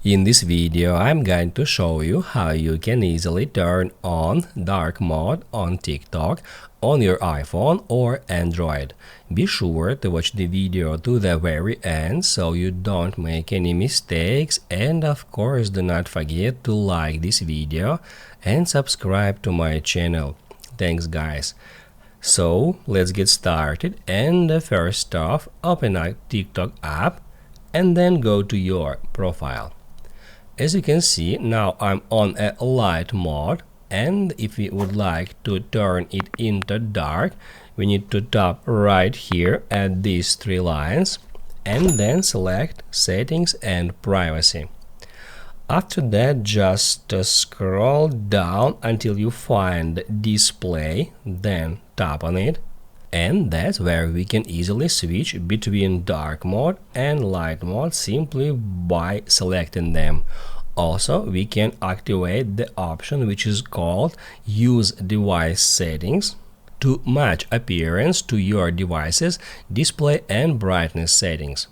In this video, I'm going to show you how you can easily turn on dark mode on TikTok on your iPhone or Android. Be sure to watch the video to the very end so you don't make any mistakes, and of course do not forget to like this video and subscribe to my channel. Thanks guys. So let's get started, and first off, open a TikTok app and then go to your profile. As you can see, now I'm on a light mode, and if we would like to turn it into dark, we need to tap right here at these three lines and then select Settings and Privacy. After that, just scroll down until you find Display, then tap on it, and that's where we can easily switch between dark mode and light mode simply by selecting them. Also, we can activate the option which is called Use Device Settings to match appearance to your device's display and brightness settings.